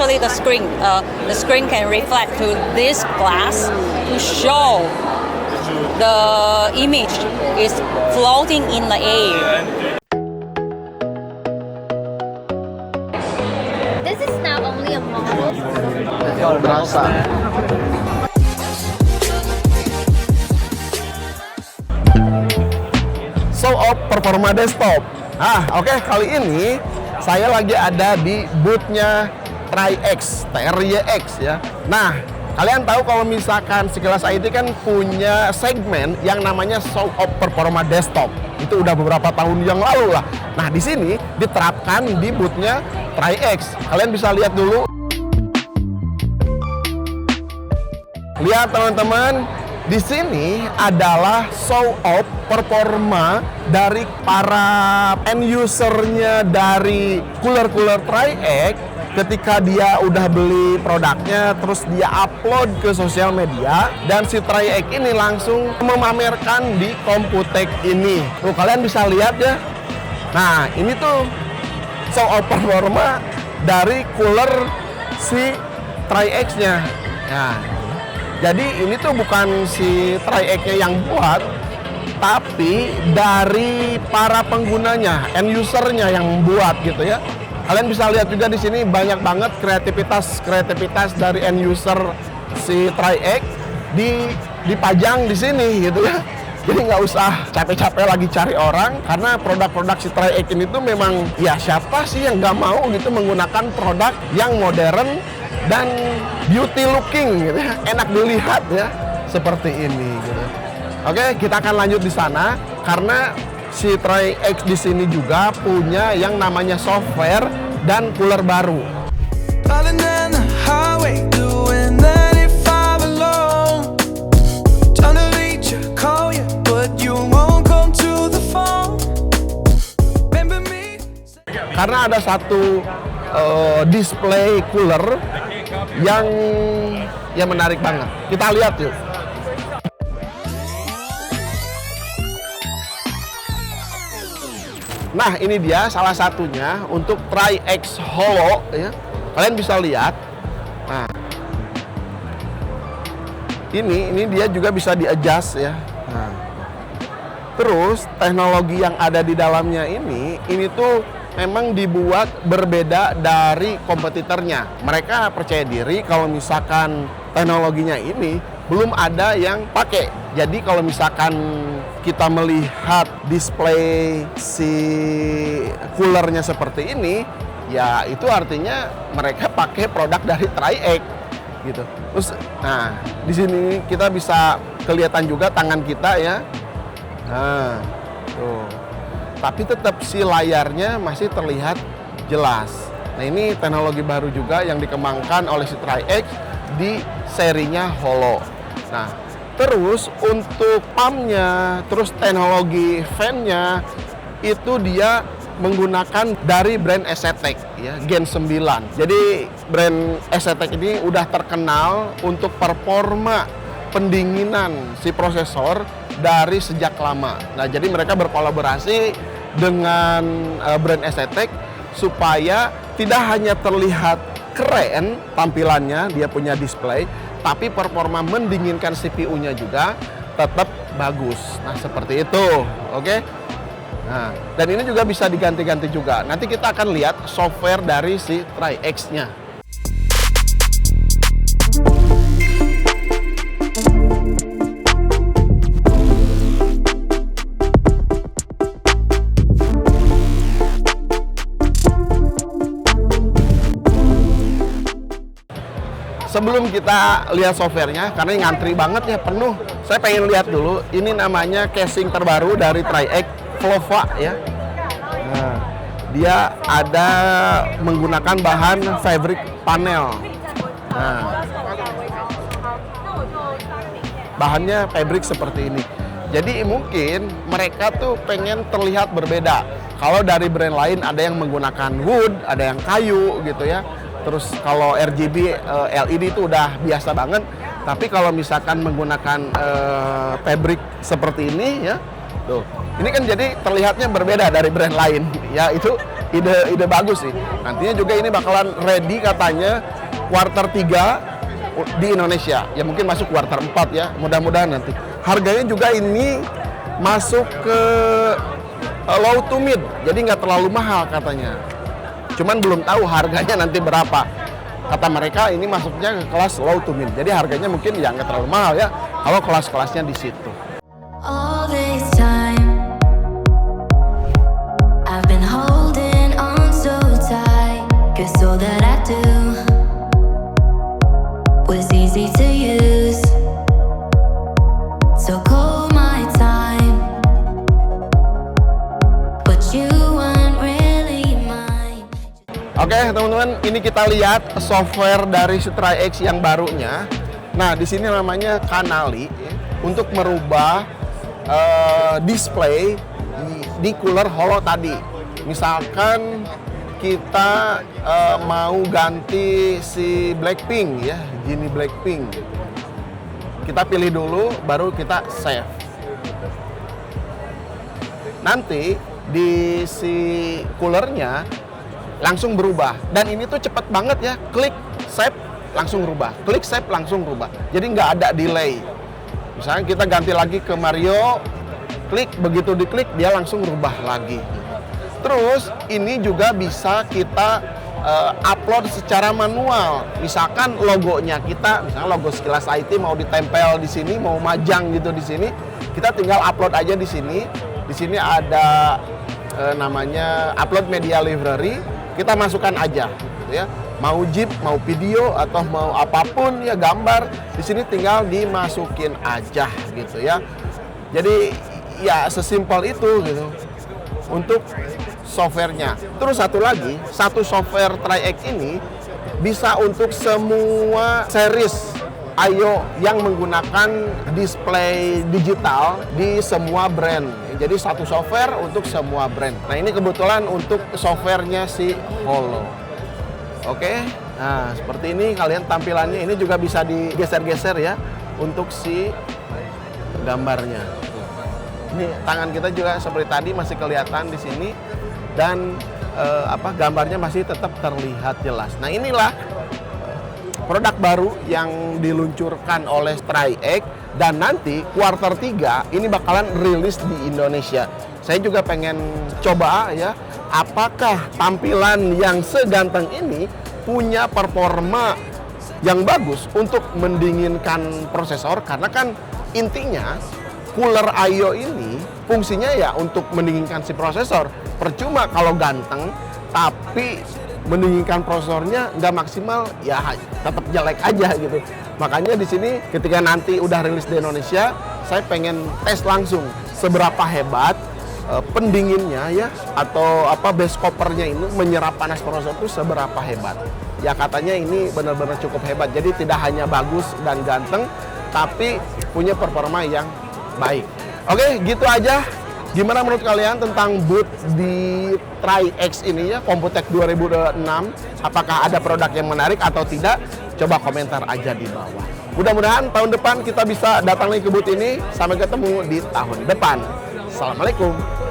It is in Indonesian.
actually the screen can reflect to this glass to show the image is floating in the air. This is not only a model. Berasa. Show of Performa Desktop. Oke, kali ini saya lagi ada di booth-nya TRIX, TRYX ya. Nah, kalian tahu kalau misalkan sekilas IT kan punya segmen yang namanya Show of Performa Desktop. Itu udah beberapa tahun yang lalu lah. Nah, di sini diterapkan di booth-nya TRIX. Kalian bisa lihat dulu. Lihat teman-teman, di sini adalah show of performa dari para end usernya dari cooler TRIX ketika dia udah beli produknya, terus dia upload ke sosial media, dan si TRIX ini langsung memamerkan di Computex ini. Tuh, kalian bisa lihat ya. Nah, ini tuh show of performa dari cooler si TRIX-nya. Nah, jadi ini tuh bukan si TRIX-nya yang buat, tapi dari para penggunanya, end user-nya yang membuat gitu ya. Kalian bisa lihat juga di sini banyak banget kreativitas dari end user si TRIX dipajang di sini gitu ya. Jadi nggak usah capek-capek lagi cari orang, karena produk-produk si TRIX ini tuh memang, ya siapa sih yang nggak mau gitu menggunakan produk yang modern dan beauty looking gitu ya, enak dilihat ya, seperti ini gitu. Oke, kita akan lanjut di sana karena si TRIX di sini juga punya yang namanya software dan cooler baru. Karena ada satu display cooler yang menarik banget. Kita lihat yuk. Nah, ini dia salah satunya untuk TRIX Holo ya. Kalian bisa lihat. Nah, ini dia juga bisa di-adjust ya. Nah, terus teknologi yang ada di dalamnya ini tuh memang dibuat berbeda dari kompetitornya. Mereka percaya diri kalau misalkan teknologinya ini belum ada yang pakai. Jadi kalau misalkan kita melihat display si coolernya seperti ini, ya itu artinya mereka pakai produk dari TRIX gitu. Terus, nah di sini kita bisa kelihatan juga tangan kita ya. Nah, tuh. Tapi tetap si layarnya masih terlihat jelas. Nah, ini teknologi baru juga yang dikembangkan oleh si TRIX di serinya Holo. Nah, terus untuk pumpnya, terus teknologi fan-nya itu dia menggunakan dari brand Esetec ya, Gen 9. Jadi brand Esetec ini udah terkenal untuk performa pendinginan si prosesor dari sejak lama. Nah, jadi mereka berkolaborasi dengan brand Esetec supaya tidak hanya terlihat keren tampilannya, dia punya display, tapi performa mendinginkan CPU-nya juga tetap bagus. Nah, seperti itu. Oke. Nah, dan ini juga bisa diganti-ganti juga. Nanti kita akan lihat software dari si TRIX-nya. Sebelum kita lihat softwarenya, karena ini ngantri banget ya, penuh. Saya pengen lihat dulu, ini namanya casing terbaru dari TRIX, Flova ya. Nah, dia ada menggunakan bahan fabric panel. Nah, bahannya fabric seperti ini. Jadi mungkin mereka tuh pengen terlihat berbeda. Kalau dari brand lain ada yang menggunakan wood, ada yang kayu gitu ya. Terus kalau RGB LED itu udah biasa banget, tapi kalau misalkan menggunakan fabric seperti ini ya, tuh, ini kan jadi terlihatnya berbeda dari brand lain. Ya itu ide bagus sih. Nantinya juga ini bakalan ready katanya kuartal 3 di Indonesia. Ya mungkin masuk kuartal 4 ya, mudah-mudahan nanti. Harganya juga ini masuk ke low to mid, jadi nggak terlalu mahal katanya. Cuman belum tahu harganya nanti berapa. Kata mereka ini masuknya ke kelas low to mid, jadi harganya mungkin ya nggak terlalu mahal ya kalau kelas-kelasnya di situ. All this time I've been holding on so tight, 'cause all that I do was easy to use. So call my time, but you weren't really mine. Oke teman-teman, ini kita lihat software dari Stray-X yang barunya. Nah di sini namanya Canali untuk merubah display di cooler holo tadi. Misalkan kita mau ganti si Blackpink ya, gini Blackpink. Kita pilih dulu, baru kita save. Nanti di si coolernya langsung berubah. Dan ini tuh cepet banget ya, klik save langsung rubah, klik save langsung rubah. Jadi nggak ada delay. Misalnya kita ganti lagi ke Mario, klik, begitu diklik dia langsung rubah lagi. Terus ini juga bisa kita upload secara manual. Misalkan logonya kita, misalnya logo Sekilas IT mau ditempel di sini, mau majang gitu di sini, kita tinggal upload aja di sini. Di sini ada namanya upload media library, kita masukkan aja gitu ya. Mau GIF, mau video, atau mau apapun ya gambar, di sini tinggal dimasukin aja gitu ya. Jadi ya sesimpel itu gitu untuk softwarenya. Terus satu lagi, satu software Stray-X ini bisa untuk semua series IO yang menggunakan display digital di semua brand. Jadi satu software untuk semua brand. Nah ini kebetulan untuk softwarenya si Holo. Oke, nah seperti ini kalian tampilannya. Ini juga bisa digeser-geser ya untuk si gambarnya. Ini tangan kita juga seperti tadi masih kelihatan di sini dan gambarnya masih tetap terlihat jelas. Nah inilah produk baru yang diluncurkan oleh Stray-X dan nanti kuartal 3 ini bakalan rilis di Indonesia. Saya juga pengen coba ya, apakah tampilan yang seganteng ini punya performa yang bagus untuk mendinginkan prosesor, karena kan intinya cooler IO ini fungsinya ya untuk mendinginkan si prosesor. Percuma kalau ganteng tapi mendinginkan prosesornya nggak maksimal, ya tetap jelek aja gitu. Makanya di sini ketika nanti udah rilis di Indonesia, saya pengen tes langsung seberapa hebat pendinginnya ya, atau base coppernya ini menyerap panas prosesor itu seberapa hebat. Ya katanya ini benar-benar cukup hebat. Jadi tidak hanya bagus dan ganteng, tapi punya performa yang baik. Oke, gitu aja. Gimana menurut kalian tentang booth di Stray-X ini ya, Computex 2006? Apakah ada produk yang menarik atau tidak? Coba komentar aja di bawah. Mudah-mudahan tahun depan kita bisa datang lagi ke booth ini. Sampai ketemu di tahun depan. Assalamualaikum.